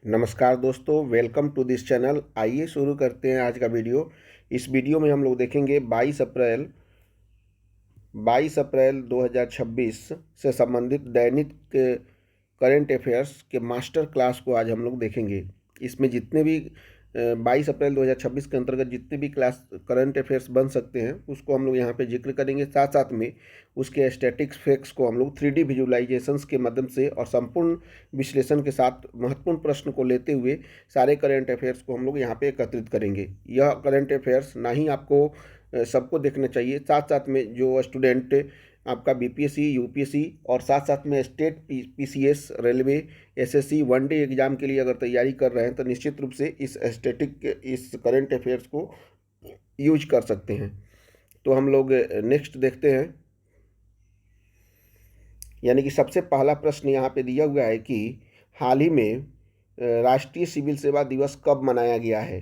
नमस्कार दोस्तों, welcome to this channel. आइए शुरू करते हैं आज का वीडियो। इस वीडियो में हम लोग देखेंगे 22 अप्रैल 2026 से संबंधित दैनिक करंट अफेयर्स के मास्टर क्लास को आज हम लोग देखेंगे। इसमें जितने भी 22 अप्रैल 2026 के अंतर्गत जितने भी क्लास करंट अफेयर्स बन सकते हैं उसको हम लोग यहाँ पे जिक्र करेंगे। साथ साथ में उसके स्टैटिक्स फैक्ट्स को हम लोग 3D विजुलाइजेशंस के माध्यम से और संपूर्ण विश्लेषण के साथ महत्वपूर्ण प्रश्न को लेते हुए सारे करंट अफेयर्स को हम लोग यहाँ पे एकत्रित करेंगे। यह करंट अफेयर्स ना ही आपको सबको देखना चाहिए, साथ साथ में जो स्टूडेंट आपका बीपीएससी, यूपीएससी और साथ साथ में state PCS, railway, SSC, one day exam के लिए अगर तैयारी कर रहे हैं तो निश्चित रूप से इस करंट अफेयर्स को यूज कर सकते हैं। तो हम लोग नेक्स्ट देखते हैं। यानी कि सबसे पहला प्रश्न यहाँ पे दिया हुआ है कि हाल ही में राष्ट्रीय सिविल सेवा दिवस कब मनाया गया है।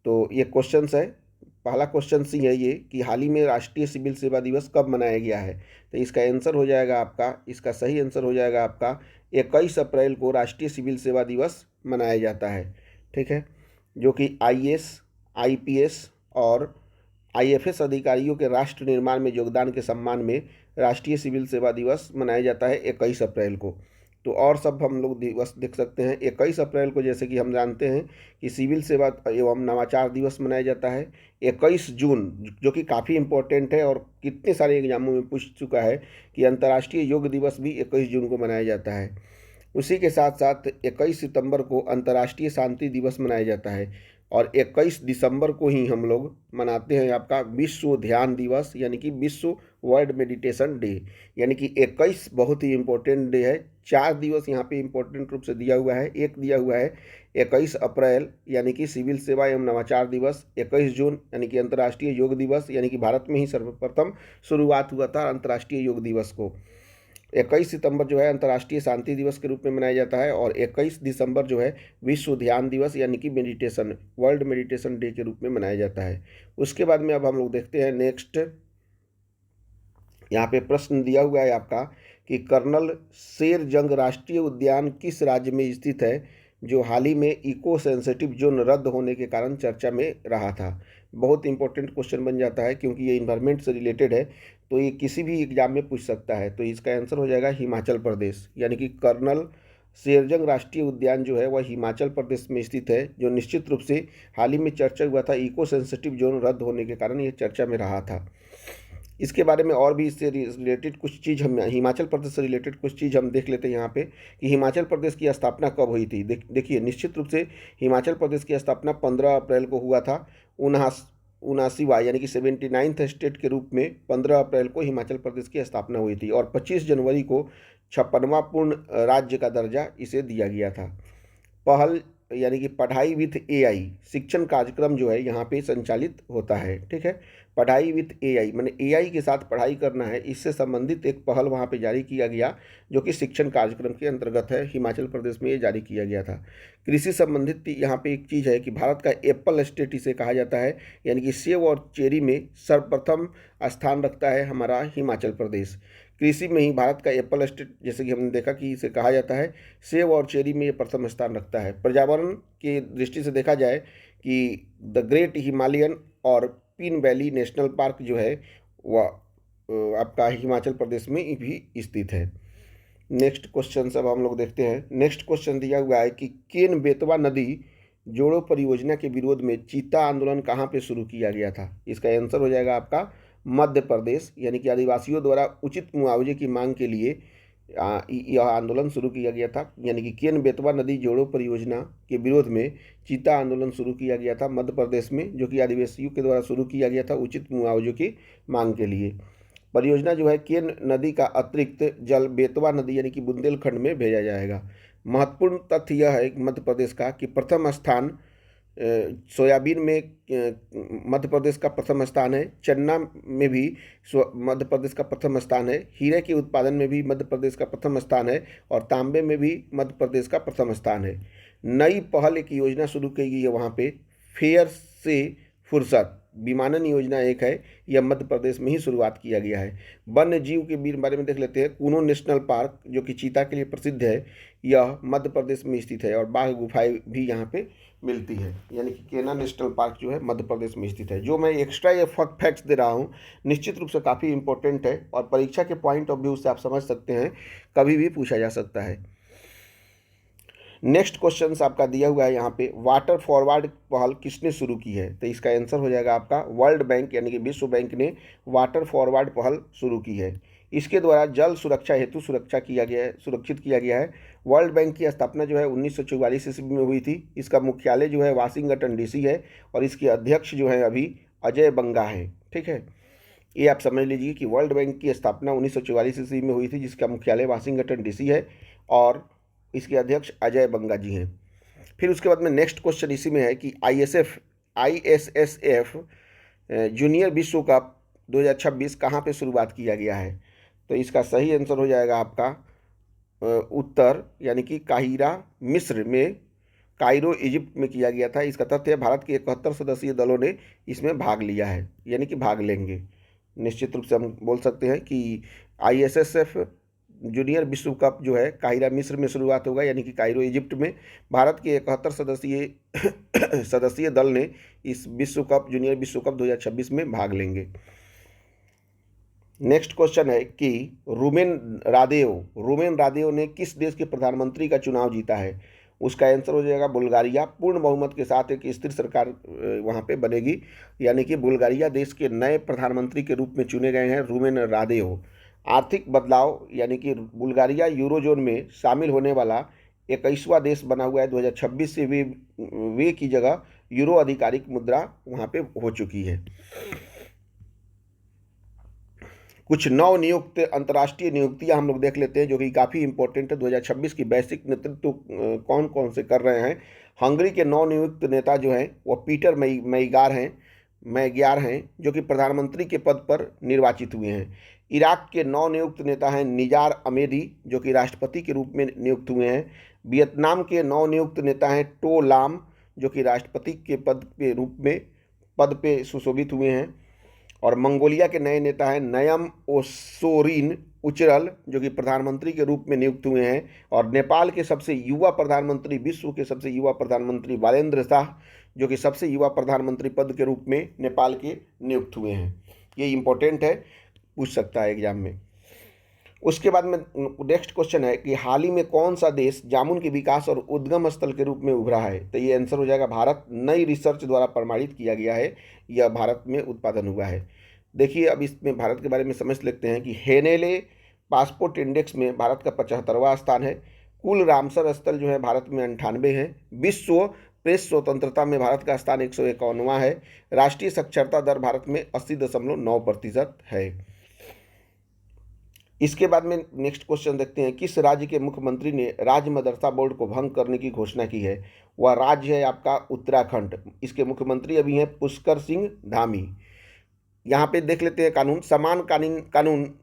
तो ये क्वेश्चन है। पहला क्वेश्चन सी है ये कि हाल ही में राष्ट्रीय सिविल सेवा दिवस कब मनाया गया है। तो इसका आंसर हो जाएगा आपका, इसका सही आंसर हो जाएगा आपका 21 अप्रैल को राष्ट्रीय सिविल सेवा दिवस मनाया जाता है। ठीक है, जो कि आईएएस, आईपीएस और आईएफएस अधिकारियों के राष्ट्र निर्माण में योगदान के सम्मान में राष्ट्रीय सिविल सेवा दिवस मनाया जाता है 21 अप्रैल को। तो और सब हम लोग दिवस देख सकते हैं। 21 अप्रैल को जैसे कि हम जानते हैं कि सिविल सेवा एवं नवाचार दिवस मनाया जाता है। 21 जून, जो कि काफ़ी इम्पोर्टेंट है और कितने सारे एग्जामों में पूछ चुका है कि अंतर्राष्ट्रीय योग दिवस भी 21 जून को मनाया जाता है। उसी के साथ साथ 21 सितंबर को अंतर्राष्ट्रीय शांति दिवस मनाया जाता है और 21 दिसंबर को ही हम लोग मनाते हैं आपका विश्व ध्यान दिवस, यानी कि विश्व वर्ल्ड मेडिटेशन डे। यानी कि 21 बहुत ही इम्पोर्टेंट डे है। 4 दिवस यहाँ पे इम्पोर्टेंट रूप से दिया हुआ है। एक दिया हुआ है 21 अप्रैल यानी कि सिविल सेवा एवं नवाचार दिवस, 21 जून यानी कि अंतर्राष्ट्रीय योग दिवस, यानी कि भारत में ही सर्वप्रथम शुरुआत हुआ था अंतर्राष्ट्रीय योग दिवस को। 21 सितंबर जो है अंतर्राष्ट्रीय शांति दिवस के रूप में मनाया जाता है और 21 दिसंबर जो है विश्व ध्यान दिवस यानी कि मेडिटेशन, वर्ल्ड मेडिटेशन डे के रूप में मनाया जाता है। उसके बाद में अब हम लोग देखते हैं नेक्स्ट। यहाँ पे प्रश्न दिया हुआ है आपका कि कर्नल शेर जंग राष्ट्रीय उद्यान किस राज्य में स्थित है जो हाल ही में इको सेंसिटिव जोन रद्द होने के कारण चर्चा में रहा था। बहुत इंपॉर्टेंट क्वेश्चन बन जाता है क्योंकि ये इन्वायरमेंट से रिलेटेड है, तो ये किसी भी एग्जाम में पूछ सकता है। तो इसका आंसर हो जाएगा हिमाचल प्रदेश। यानी कि कर्नल शेरजंग राष्ट्रीय उद्यान जो है वह हिमाचल प्रदेश में स्थित है, जो निश्चित रूप से हाल ही में चर्चा हुआ था। इको सेंसिटिव जोन रद्द होने के कारण ये चर्चा में रहा था। इसके बारे में और भी इससे रिलेटेड कुछ चीज़ हम हिमाचल प्रदेश से रिलेटेड कुछ चीज़ हम देख लेते हैं यहाँ पे कि हिमाचल प्रदेश की स्थापना कब हुई थी। देखिए निश्चित रूप से हिमाचल प्रदेश की स्थापना 15 अप्रैल को हुआ था। 79वां यानी कि 79th स्टेट के रूप में 15 अप्रैल को हिमाचल प्रदेश की स्थापना हुई थी और 25 जनवरी को 56वां पूर्ण राज्य का दर्जा इसे दिया गया था। पहल यानी कि पढ़ाई विथ एआई शिक्षण कार्यक्रम जो है यहाँ पे संचालित होता है। ठीक है, पढ़ाई विथ एआई माने एआई के साथ पढ़ाई करना है, इससे संबंधित एक पहल वहाँ पे जारी किया गया जो कि शिक्षण कार्यक्रम के अंतर्गत है। हिमाचल प्रदेश में ये जारी किया गया था। कृषि संबंधित यहाँ पे एक चीज़ है कि भारत का एप्पल स्टेट इसे कहा जाता है, यानी कि सेब और चेरी में सर्वप्रथम स्थान रखता है हमारा हिमाचल प्रदेश। कृषि में ही भारत का एप्पल स्टेट, जैसे कि हमने देखा कि इसे कहा जाता है, सेब और चेरी में ये प्रथम स्थान रखता है। पर्यावरण की दृष्टि से देखा जाए कि द ग्रेट हिमालयन और पिन वैली नेशनल पार्क जो है वह आपका हिमाचल प्रदेश में भी स्थित है। नेक्स्ट क्वेश्चन सब हम लोग देखते हैं। नेक्स्ट क्वेश्चन दिया हुआ है कि केन बेतवा नदी जोड़ो परियोजना के विरोध में चीता आंदोलन कहाँ पे शुरू किया गया था। इसका आंसर हो जाएगा आपका मध्य प्रदेश। यानी कि आदिवासियों द्वारा उचित मुआवजे की मांग के लिए यह आंदोलन शुरू किया गया था। यानी कि केन बेतवा नदी जोड़ो परियोजना के विरोध में चीता आंदोलन शुरू किया गया था मध्य प्रदेश में, जो कि आदिवासियों के द्वारा शुरू किया गया था उचित मुआवजे की मांग के लिए। परियोजना जो है केन नदी का अतिरिक्त जल बेतवा नदी यानी कि बुंदेलखंड में भेजा जाएगा। महत्वपूर्ण तथ्य यह है मध्य प्रदेश का कि प्रथम स्थान सोयाबीन में मध्य प्रदेश का प्रथम स्थान है। चन्ना में भी मध्य प्रदेश का प्रथम स्थान है। हीरे के उत्पादन में भी मध्य प्रदेश का प्रथम स्थान है और तांबे में भी मध्य प्रदेश का प्रथम स्थान है। नई पहल एक योजना शुरू की गई है वहाँ पे, फेयर से फुर्सत विमानन योजना एक है, यह मध्य प्रदेश में ही शुरुआत किया गया है। वन्य जीव के बारे में देख लेते हैं। कूनो नेशनल पार्क जो कि चीता के लिए प्रसिद्ध है, यह मध्य प्रदेश में स्थित है और बाघ गुफाएं भी यहाँ पे मिलती है, यानी कि केना नेशनल पार्क जो है मध्य प्रदेश में स्थित है। जो मैं एक्स्ट्रा ये फैक्ट्स दे रहा हूँ निश्चित रूप से काफ़ी इंपॉर्टेंट है और परीक्षा के पॉइंट ऑफ व्यू से आप समझ सकते हैं, कभी भी पूछा जा सकता है। नेक्स्ट क्वेश्चन आपका दिया हुआ है यहाँ पे, वाटर फॉरवर्ड पहल किसने शुरू की है? तो इसका आंसर हो जाएगा आपका वर्ल्ड बैंक यानी कि विश्व बैंक ने वाटर फॉरवर्ड पहल शुरू की है। इसके द्वारा जल सुरक्षा हेतु सुरक्षित किया गया है। वर्ल्ड बैंक की स्थापना जो है 1944 ईस्वी में हुई थी। इसका मुख्यालय जो है वाशिंगटन डीसी है और इसके अध्यक्ष जो है अभी अजय बंगा है। ठीक है, ये आप समझ लीजिए कि वर्ल्ड बैंक की स्थापना 1944 ईस्वी में हुई थी, जिसका मुख्यालय वाशिंगटन डीसी है और इसके अध्यक्ष अजय बंगा जी हैं। फिर उसके बाद में नेक्स्ट क्वेश्चन इसी में है कि ISSF जूनियर विश्व कप 2026 कहाँ पे शुरुआत किया गया है? तो इसका सही आंसर हो जाएगा आपका उत्तर, यानी कि काहिरा मिस्र में, कायरो इजिप्ट में किया गया था। इसका तथ्य है भारत के 71 सदस्यीय दलों ने इसमें भाग लिया है, यानी कि भाग लेंगे। निश्चित रूप से हम बोल सकते हैं कि ISSF जूनियर विश्व कप जो है काहिरा मिस्र में शुरुआत होगा, यानी कि कायरो इजिप्ट में। भारत के 71 सदस्यीय दल ने इस जूनियर विश्व कप 2026 में भाग लेंगे। नेक्स्ट क्वेश्चन है कि रूमेन रादेव ने किस देश के प्रधानमंत्री का चुनाव जीता है? उसका आंसर हो जाएगा बुल्गारिया। पूर्ण बहुमत के साथ एक स्थिर सरकार वहाँ पे बनेगी, यानी कि बुल्गारिया देश के नए प्रधानमंत्री के रूप में चुने गए हैं रूमेन रादेव। आर्थिक बदलाव, यानी कि बुल्गारिया यूरोजोन में शामिल होने वाला 21वां देश बना हुआ है। 2026 से वे की जगह यूरो आधिकारिक मुद्रा वहाँ पे हो चुकी है। कुछ नव नियुक्त अंतर्राष्ट्रीय नियुक्तियां हम लोग देख लेते हैं जो कि काफ़ी इंपॉर्टेंट है। 2026 की वैश्विक नेतृत्व कौन कौन से कर रहे हैं? हंगरी के नव नियुक्त नेता जो हैं वो पीटर मैग्यार हैं जो कि प्रधानमंत्री के पद पर निर्वाचित हुए हैं। इराक के नव नियुक्त नेता हैं निजार अमेदी जो कि राष्ट्रपति के रूप में नियुक्त हुए हैं। वियतनाम के नव नियुक्त नेता हैं टो लाम जो कि राष्ट्रपति के पद पे सुशोभित हुए हैं। और मंगोलिया के नए नेता हैं नयम ओसोरिन उचरल जो कि प्रधानमंत्री के रूप में नियुक्त हुए हैं। और नेपाल के सबसे युवा प्रधानमंत्री, विश्व के सबसे युवा प्रधानमंत्री बालेंद्र शाह जो कि सबसे युवा प्रधानमंत्री पद के रूप में नेपाल के नियुक्त हुए हैं। ये इंपॉर्टेंट है, पूछ सकता है एग्जाम में। उसके बाद में नेक्स्ट क्वेश्चन है कि हाल ही में कौन सा देश जामुन के विकास और उद्गम स्थल के रूप में उभरा है? तो ये आंसर हो जाएगा भारत। नई रिसर्च द्वारा प्रमाणित किया गया है, यह भारत में उत्पादन हुआ है। देखिए अब इसमें भारत के बारे में समझ लेते हैं कि हेनेले पासपोर्ट इंडेक्स में भारत का 75वां स्थान है। कुल रामसर स्थल जो है भारत में 98 है। विश्व प्रेस स्वतंत्रता में भारत का स्थान 151वां है। राष्ट्रीय साक्षरता दर भारत में 80.9% है। इसके बाद में नेक्स्ट क्वेश्चन देखते हैं, किस राज्य के मुख्यमंत्री ने राज्य मदरसा बोर्ड को भंग करने की घोषणा की है? वह राज्य है आपका उत्तराखंड। इसके मुख्यमंत्री अभी हैं पुष्कर सिंह धामी। यहाँ पे देख लेते हैं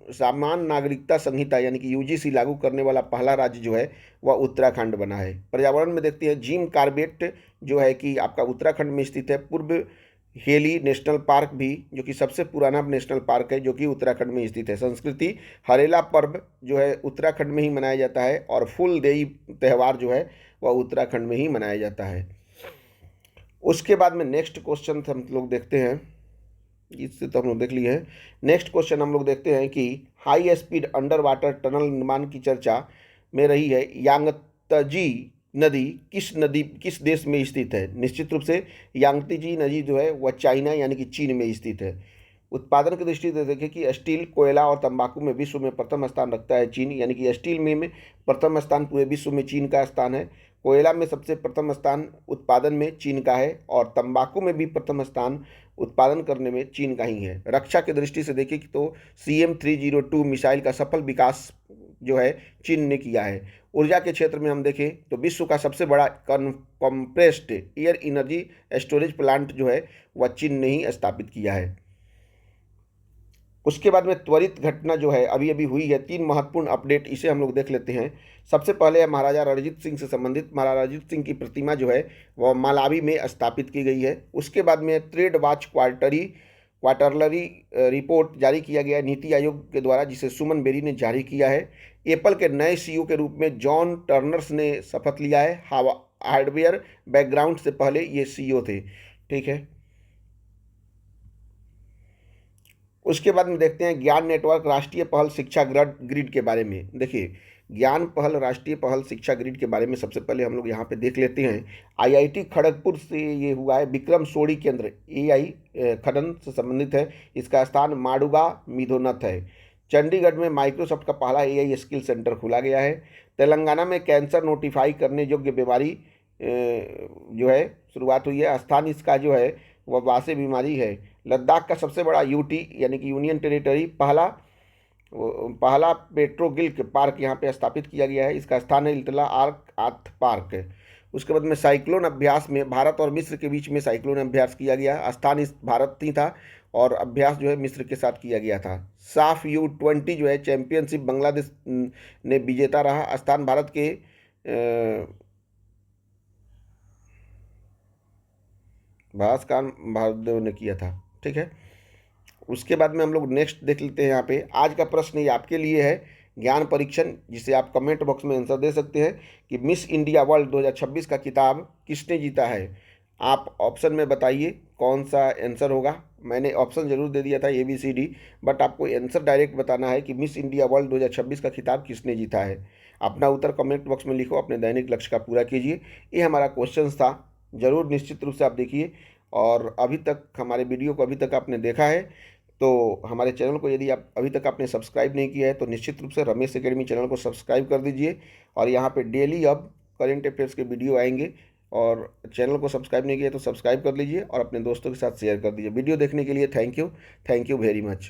समान नागरिकता संहिता यानी कि UGC लागू करने वाला पहला राज्य जो है वह उत्तराखंड बना है। पर्यावरण में देखते हैं जिम कॉर्बेट जो है कि आपका उत्तराखंड में स्थित है। पूर्व हेली नेशनल पार्क भी जो कि सबसे पुराना नेशनल पार्क है जो कि उत्तराखंड में स्थित है। संस्कृति हरेला पर्व जो है उत्तराखंड में ही मनाया जाता है और फूल देई त्यौहार जो है वह उत्तराखंड में ही मनाया जाता है। उसके बाद में नेक्स्ट क्वेश्चन हम लोग देखते हैं, इससे तो हम लोग देख लिए हैं। नेक्स्ट क्वेश्चन हम लोग देखते हैं कि high speed under water tunnel निर्माण की चर्चा में रही है यांगत्जी नदी किस देश में स्थित है? निश्चित रूप से यांगत्जी नदी जो है वह चाइना यानी कि चीन में स्थित है। उत्पादन की दृष्टि से देखें कि स्टील, कोयला और तंबाकू में विश्व में प्रथम स्थान रखता है चीन, यानी कि स्टील में प्रथम स्थान पूरे विश्व में चीन का स्थान है। कोयला में सबसे प्रथम स्थान उत्पादन में चीन का है और तंबाकू में भी प्रथम स्थान उत्पादन करने में चीन का ही है। रक्षा की दृष्टि से देखें तो CM-302 मिसाइल का सफल विकास जो है चीन ने किया है। ऊर्जा के क्षेत्र में हम देखें तो विश्व का सबसे बड़ा compressed air energy storage plant जो है वह चीन ने ही स्थापित किया है। उसके बाद में त्वरित घटना जो है अभी अभी हुई है, 3 महत्वपूर्ण अपडेट, इसे हम लोग देख लेते हैं। सबसे पहले है महाराजा रणजीत सिंह से संबंधित। महाराजा रणजीत सिंह की प्रतिमा जो है वह मालावी में स्थापित की गई है। उसके बाद में ट्रेड वॉच क्वार्टरलरी रिपोर्ट जारी किया गया है नीति आयोग के द्वारा, जिसे सुमन बेरी ने जारी किया है। एप्पल के नए सीईओ के रूप में जॉन टर्नर्स ने शपथ लिया है। हार्डवेयर बैकग्राउंड से पहले ये सीईओ थे, ठीक है। उसके बाद में देखते हैं ज्ञान नेटवर्क राष्ट्रीय पहल शिक्षा ग्रिड के बारे में। देखिए, ज्ञान पहल राष्ट्रीय पहल शिक्षा ग्रिड के बारे में सबसे पहले हम लोग यहाँ पे देख लेते हैं। आईआईटी खड़गपुर से ये हुआ है। विक्रम सोडी केंद्र एआई खनन से संबंधित है। इसका स्थान माडुगा मिधोनथ है। चंडीगढ़ में माइक्रोसॉफ्ट का पहला एआई स्किल सेंटर खोला गया है। तेलंगाना में कैंसर नोटिफाई करने योग्य बीमारी जो है शुरुआत हुई है। स्थान इसका जो है वह वासे बीमारी है। लद्दाख का सबसे बड़ा यूटी यानी कि यूनियन टेरिटरी पहला पेट्रोगिल्क पार्क यहाँ पे स्थापित किया गया है। इसका स्थान है लिटला आर्थ पार्क है। उसके बाद में साइक्लोन अभ्यास में भारत और मिस्र के बीच में साइक्लोन अभ्यास किया गया। स्थान इस भारत ही था और अभ्यास जो है मिस्र के साथ किया गया था। साफ U20 जो है चैंपियनशिप बांग्लादेश ने विजेता रहा। स्थान भारत के भास्कर भारदेव ने किया था, ठीक है। उसके बाद में हम लोग नेक्स्ट देख लेते हैं। यहाँ पे आज का प्रश्न ये आपके लिए है, ज्ञान परीक्षण, जिसे आप कमेंट बॉक्स में आंसर दे सकते हैं कि मिस इंडिया वर्ल्ड 2026 का खिताब किसने जीता है। आप ऑप्शन में बताइए कौन सा आंसर होगा। मैंने ऑप्शन जरूर दे दिया था ABCD, बट आपको आंसर डायरेक्ट बताना है कि मिस इंडिया वर्ल्ड 2026 का खिताब किसने जीता है। अपना उत्तर कमेंट बॉक्स में लिखो, अपने दैनिक लक्ष्य का पूरा कीजिए। ये हमारा क्वेश्चन था, ज़रूर निश्चित रूप से आप देखिए। और अभी तक हमारे वीडियो को अभी तक आपने देखा है तो हमारे चैनल को यदि आप अभी तक आपने सब्सक्राइब नहीं किया है तो निश्चित रूप से रमेश एकेडमी चैनल को सब्सक्राइब कर दीजिए। और यहाँ पे डेली अब करेंट अफेयर्स के वीडियो आएंगे, और चैनल को सब्सक्राइब नहीं किया तो सब्सक्राइब कर लीजिए और अपने दोस्तों के साथ शेयर कर दीजिए। वीडियो देखने के लिए थैंक यू वेरी मच।